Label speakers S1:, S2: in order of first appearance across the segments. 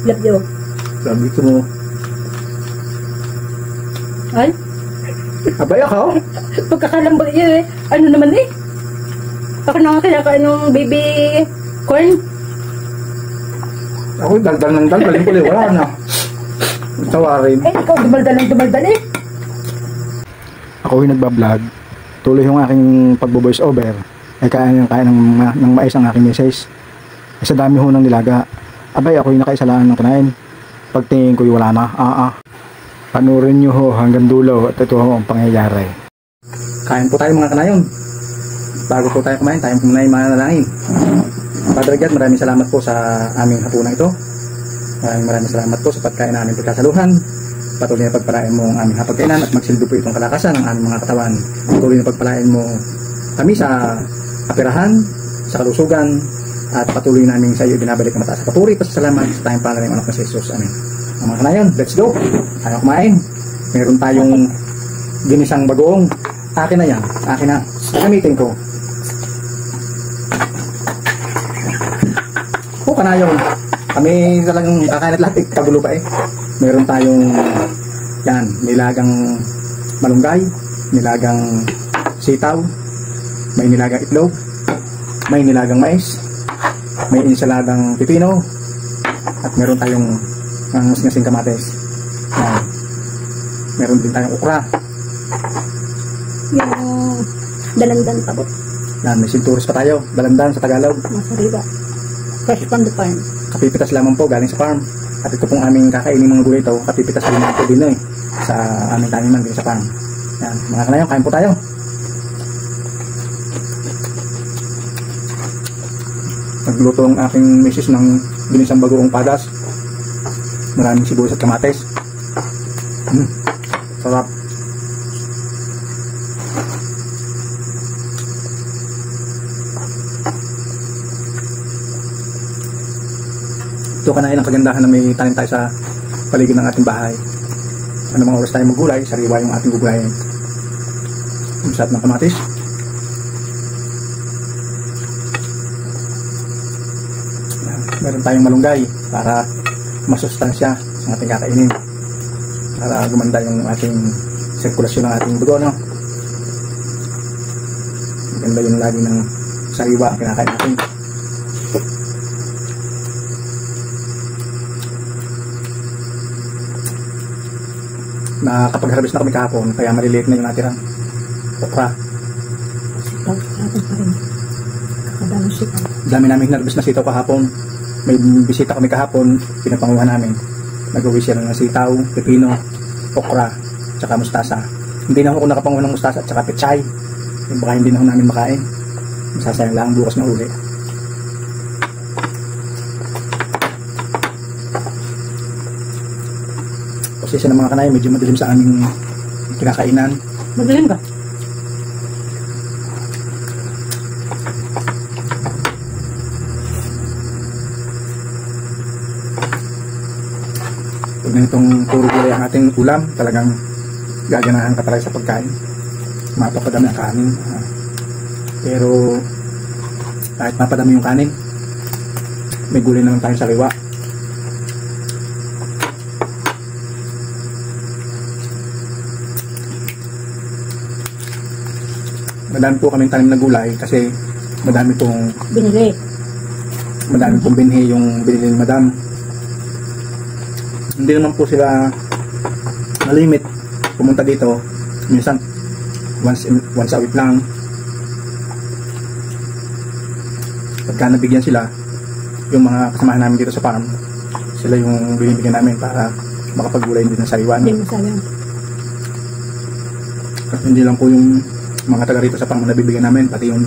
S1: Love you.
S2: Sabi ko mo.
S1: Ay?
S2: Abay ako?
S1: Pagkakalambot yun eh. Ano naman eh? Ako na nga kinakain ng baby corn.
S2: Ako daldal ng daldal. Wala na. Tawarin.
S1: Eh, ikaw dumaldal eh.
S2: Ako yung nagbablog. Tuloy yung aking pagbo-voice over. Ay kain ng mais ang aking message. Ay sa dami ho ng nilaga. Abay ako yung nakaisalaan ng kinain. Pagtingin ko yung wala na. Panurin nyo ho hanggang dulo at ito ho ang pangyayari. Kain po tayo mga kanayon. Bago po tayo kumain, tayo muna yung mananalangin. Padre God, maraming salamat po sa aming hapunan ito. Maraming salamat po sa pagkain na aming pagkasaluhan. Patuloy na pagpalain mo ang aming hapagkainan at magsilbi po itong kalakasan ng aming mga katawan. Patuloy na pagpalain mo kami sa kapirahan, sa kalusugan, at patuloy namin sa iyo binabalik ang mataas sa papuri. Pasasalamat sa tayong pangalan ng anak ni Jesus. Amen. Ang mga kanayon, let's go. Tayo kumain. Meron tayong ginisang bagoong. Akin na yan. Akin na. Gamitin ko. Kanayon. Kami talagang kakain at lahat. Kagulo pa eh. Meron tayong yan, nilagang malunggay, nilagang sitaw, may nilagang itlog, may nilagang mais, may ensaladang pipino, at meron tayong ngasing kamates. Yan. Meron din tayong okra.
S1: Yung dalandan tabot.
S2: Yan, may sinturos pa tayo. Dalandan sa Tagalog.
S1: Masariwa. Fresh from the farm.
S2: Kapipitas lamang po galing sa farm. At ito pong aming kakainin mga gulay ito. Kapipitas lamang po din sa aming taniman din sa farm. Yan, mga kanayon, kain po tayo. Nagluto ang aking misis ng ginisang bagoong padas. Maraming sibuyas at kamates. Sarap. Ito kanain ang kagandahan na may tanim tayo sa paligid ng ating bahay. Ano mga oras tayo magulay, sariwa yung ating gugulayin. Ang sarap ng kamatis. Meron tayong malunggay para masustansya sa ating kakainin. Para gumanda yung ating sirkulasyon ng ating dugo, no? Maganda yung lagi ng sariwa ang kinakain natin. Nakapag-harvest na kami kahapon, kaya maliliit na yung natirang okra. Dami namin harvest na sitaw kahapon. May bisita kami kahapon, pinapanguha namin. Nag-uwi siya ng sitaw, pepino, okra, tsaka mustasa. Hindi na ako nakapanguha ng mustasa at tsaka pechay. Baka hindi na ako namin makain. Masasayang lang bukas na uli. Kasi ng mga kanay, medyo madilim sa aming kinakainan.
S1: Madilim ka?
S2: Pag ganitong puro gulay ang ating ulam, talagang gaganahan ka talaga sa pagkain. Mapapadami ang kanin. Pero kahit mapadami yung kanin, may gulay naman tayo sa liwa. Madami po kaming tanim na gulay kasi madami pong
S1: binili.
S2: Madami pong binhi yung binili ni Madam. Hindi naman po sila malimit pumunta dito. Minsan once a week lang. Pagka nabigyan sila, yung mga kasamahan namin dito sa farm, sila yung binibigyan namin para makapagulay din ng sariwa.
S1: Hindi masayang.
S2: Kasi hindi lang po yung mga taga rito sa farm na nabibigyan namin, pati yung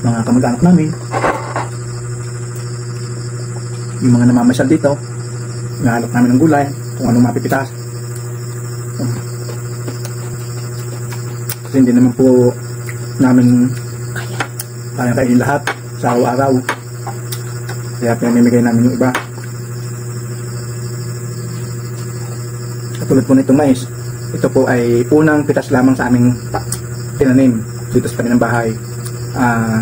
S2: mga kamag-anak namin, yung mga namamasyal dito, nahalok namin ng gulay kung anong mapipitas. Kasi hindi naman po namin kaya kainin lahat sa araw-araw, kaya pinamimigay namin yung iba. Katulad po nitong mais, ito po ay unang pitas lamang sa aming tinanim dito sa kanilang bahay.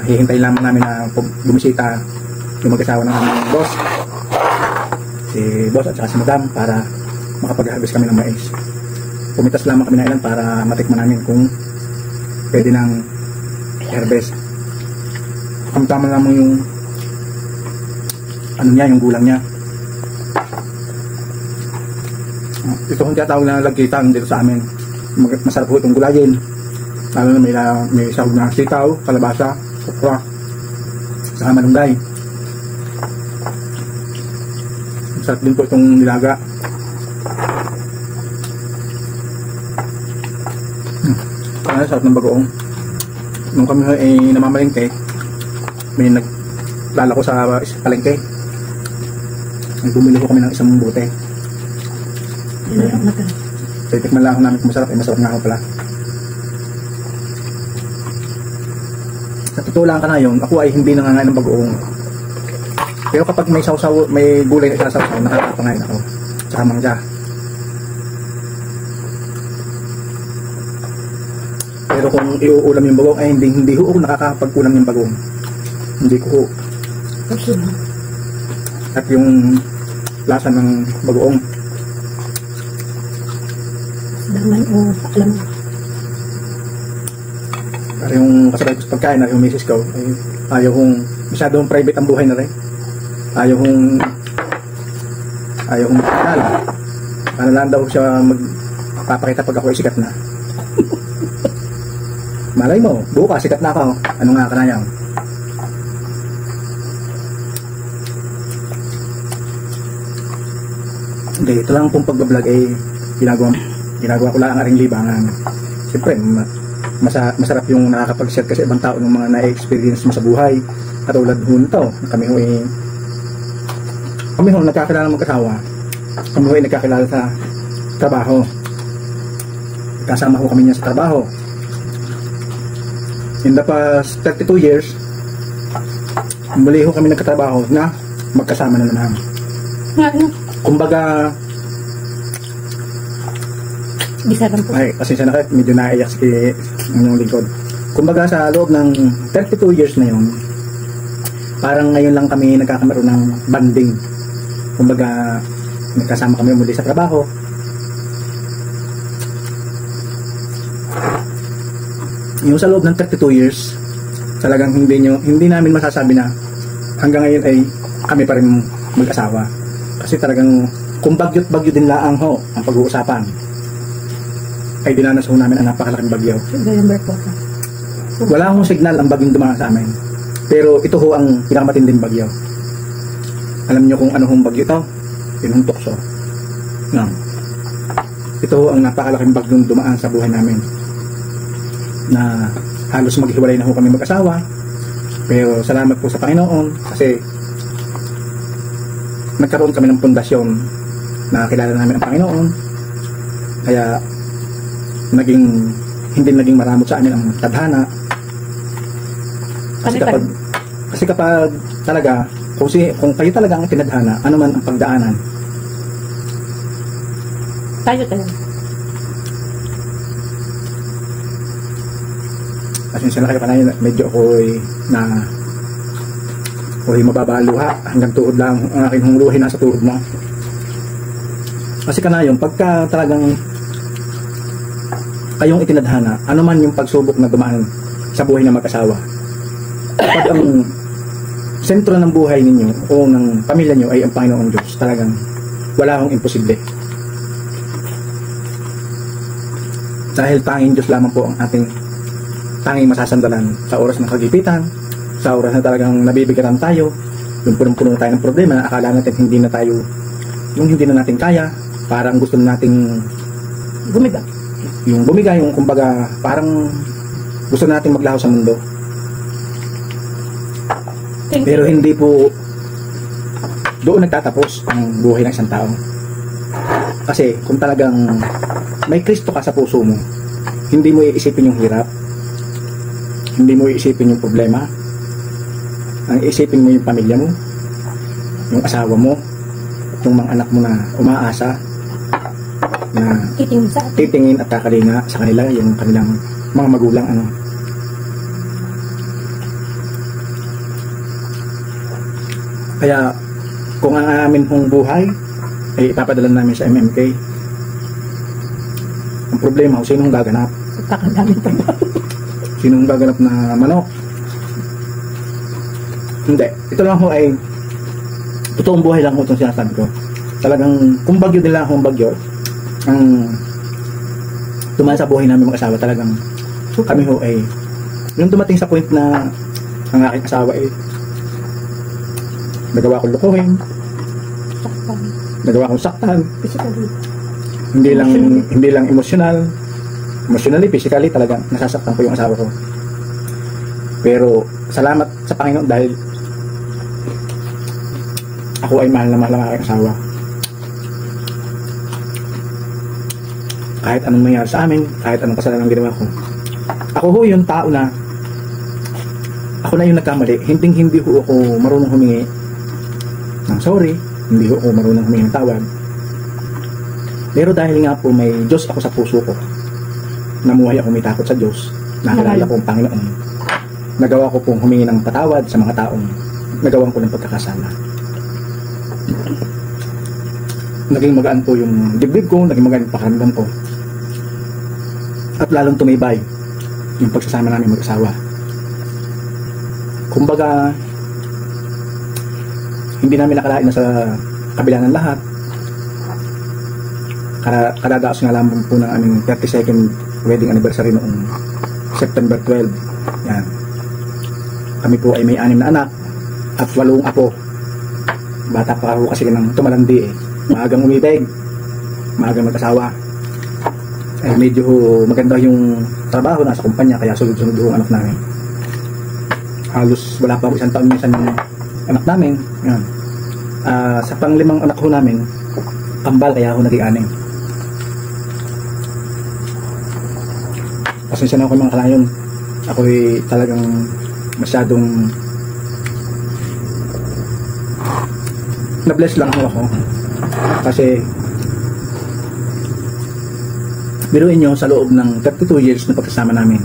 S2: Hihintay lamang namin na bumisita yung mag-asawa ng aming boss. si boss at saka si madam para makapag-harvest kami ng mais. Pumitas lamang kami ng ilan para matikman namin kung pwede nang harvest. Tama lamang yung ano niya, yung gulang niya. Ito kung tinatawag na lagkitan dito sa amin. Masarap po itong gulayin. Lalo na may sahog na sitaw, kalabasa, okra, saka malunggay. Masarap din po itong nilaga. Sarap ng bagoong. Nung kami ay namamalengke, may naglalako sa palengke. Ay bumili ko kami ng isang bote. Titikman lang ako namin kung masarap. Ay masarap nga ako pala. Sa totoo lang ka na yun, ako ay hindi nangangain ng bagoong. Pero kapag may sausaw, may gulay na isasaw, nakakapangain ako. Tsaka mangga. Pero kung iuulam yung bagong, ay hindi ho ako nakakapag-ulam yung bagong. Hindi ko ho. At yung lasa ng bagoong.
S1: Daman o alam mo.
S2: Para yung kasabay ko sa pagkain na yung misis ko, ay ayaw kong masyadong private ang buhay na rin. Ayaw kong makakala. Para lang daw siya magpapakita pag ako ay sikat na. Malay mo, bukas sikat na ako. Ano nga kanayang? Hindi, ito lang pong pagbablog ay ginagawa ko lang ang aring libangan. Siyempre, masarap yung nakakapag-share kasi ibang tao ng mga na-experience mo sa buhay. Katulad ho nito, kami ho nagkakilala ng mag-asawa. Kami ho ay nagkakilala sa trabaho. Kasama ho kami niya sa trabaho. In the past 32 years, muli ho kami nagkatrabaho na magkasama na naman. Kumbaga, ay, pasensya na kayo, medyo naiyak si inyong lingkod. Kumbaga sa loob ng 32 years na yun, parang ngayon lang kami nagkakameron ng banding. Kumbaga, nagkasama kami muli sa trabaho. Yung sa loob ng 32 years, talagang hindi namin masasabi na hanggang ngayon ay kami pa rin mag-asawa. Kasi talagang kung bagyo din laang ho ang pag-uusapan, ay dinanas ho namin ang napakalaking bagyo. Wala akong signal ang bagyong dumaan sa amin. Pero ito ho ang pinakamatinding bagyo. Alam niyo kung ano hong bagyo ito? Yun hong tukso. No. Ito ho ang napakalaking bagyong dumaan sa buhay namin. Na halos maghiwalay na ho kami mag-asawa. Pero salamat po sa Panginoon kasi nagkaroon kami ng pundasyon na kilala namin ang Panginoon. Kaya hindi naging maramot sa amin ang tadhana. Kasi kapag talaga kung kayo talaga ang tinadhana, ano man ang pagdaanan,
S1: tayo
S2: pasensya na kayo kanay, medyo ako'y mababa ang luha, hanggang tuhod lang ang aking hungluhin nasa tuhod mo. Kasi kanayon, pagka talagang kayong itinadhana, ano man yung pagsubok na dumaan sa buhay ng mag-asawa, pag ang sentro ng buhay ninyo o ng pamilya nyo ay ang Panginoong Diyos, talagang wala akong imposible. Dahil tanging Diyos lamang po ang ating tanging masasandalan sa oras ng kagipitan, sa oras na talagang nabibigatan tayo, yung punong-puno tayo ng problema na akala natin hindi na natin kaya, parang gusto nating bumiga, yung kumbaga parang gusto nating maglaho sa mundo. Pero hindi po doon nagtatapos ang buhay ng isang tao. Kasi kung talagang may Kristo ka sa puso mo, hindi mo iisipin yung hirap, hindi mo iisipin yung problema, ang iisipin mo yung pamilya mo, yung asawa mo, yung mga anak mo na umaasa na titingin at kakalinga sa kanila, yung kanilang mga magulang. Kaya kung ang amin pong buhay ay ipapadala namin sa MMK, ang problema kung sinong gaganap.
S1: Kakadaming trabaho.
S2: Sinong gaganap na manok? Hindi. Ito lang ho ay totoong buhay lang ho itong sinasabi ko. Talagang kung bagyo din lang kung bagyo ang tumaan sa buhay namin mag-asawa, talagang kami ho ay yung dumating sa point na ang aking asawa ay nagawa kong lukuhin,
S1: Saktan.
S2: nagawa kong saktan,
S1: Physically.
S2: hindi lang emotionally, physically talagang nasasaktan ko yung asawa ko. Pero salamat sa Panginoon dahil ako ay mahal na mahal ang aking asawa. Kahit anong mangyari sa amin, kahit anong kasalanan ginawa ko, ako ho yung tao na ako na yung nagkamali. Hindi ho ako marunong humingi ng sorry, hindi ho ako marunong humingi ng tawad. Pero dahil nga po may Diyos ako sa puso ko, namuhay ako may takot sa Diyos, nakilala ko ang Panginoon, nagawa ko pong humingi ng patawad sa mga taong nagawan ko ng pagkakasala. Naging magaan po yung dibdib ko, naging magaan yung pakiramdam ko, at lalong tumibay yung pagsasama namin mag-asawa. Kumbaga, hindi namin nakalain na sa kabila ng lahat, kadadaos nga lamang po ng aming 32nd wedding anniversary noong September 12. Yan. Kami po ay may 6 na anak at 8 apo. Bata pa ako kasi ng tumalandi eh. Maagang umibig, maagang mag-asawa. Ay medyo maganda yung trabaho, nasa kumpanya, kaya sunod-sunod yung anak namin. Halos wala pa ako 1 taon minsan yung anak namin. Yan. Sa pang-5 anak ko namin, kambal, kaya ako naging 6. Pasensya na ako mga kalayon. Ako'y talagang masyadong na-bless lang ako. Kasi biruin nyo, sa loob ng 32 years na pagkasama namin,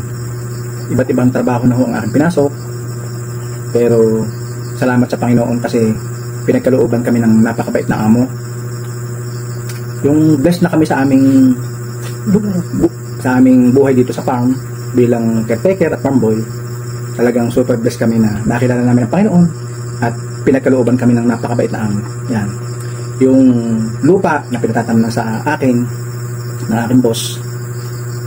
S2: iba't ibang trabaho na ho ang aking pinasok. Pero salamat sa Panginoon kasi pinagkalooban kami ng napakabait na amo. Yung blessed na kami sa aming buhay dito sa farm bilang caretaker at farm boy, talagang super blessed kami na nakilala namin ang Panginoon at pinagkalooban kami ng napakabait na amo. Yan. Yung lupa na pinatataman sa akin ng aking boss,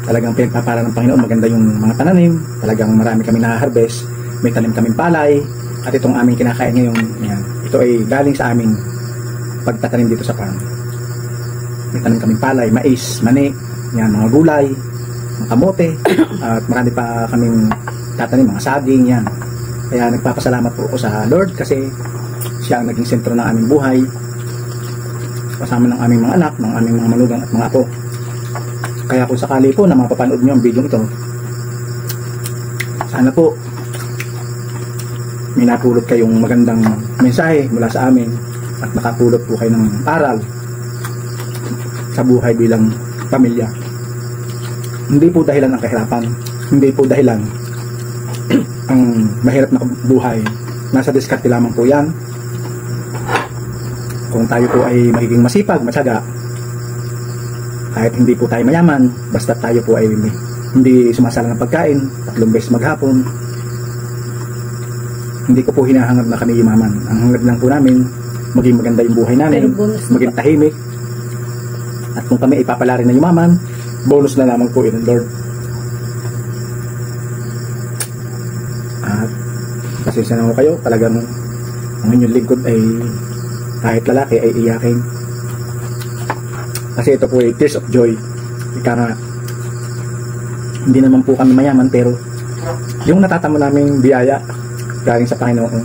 S2: talagang pinagpapala ng Panginoon. Maganda yung mga pananim, talagang marami kami na-harvest, may tanim kaming palay, at itong aming kinakain ngayon, yan, ito ay galing sa aming pagtatanim dito sa farm. May tanim kaming palay, mais, mani, yan, mga gulay, mga kamote, at marami pa kaming tatanim, mga saging, yan. Kaya nagpapasalamat po ako sa Lord kasi siya ang naging sentro ng aming buhay, kasama ng aming mga anak, ng aming mga manugang at mga apo. Kaya kung sakali po na mapapanood nyo ang video ito, sana po may napulot kayong magandang mensahe mula sa amin at nakapulot po kayo ng aral sa buhay bilang pamilya. Hindi po dahilan ang kahirapan, hindi po dahilan ang mahirap na buhay. Nasa diskarte lamang po yan. Kung tayo po ay magiging masipag, matyaga, kahit hindi po tayo mayaman, basta tayo po ay hindi sumasala ng pagkain 3 beses maghapon, hindi ko po hinahangad na kami yumaman. Ang hangad lang po namin, maging maganda yung buhay namin, maging tahimik, at kung kami ipapala rin na yumaman, bonus na lamang po yun, Lord. At pasensya na ko kayo, talagang ang inyong lingkod ay kahit lalaki ay iyakin. Kasi ito po ay tears of joy. Ika nga, hindi naman po kami mayaman, pero yung natatamo naming biyaya galing sa Panginoon,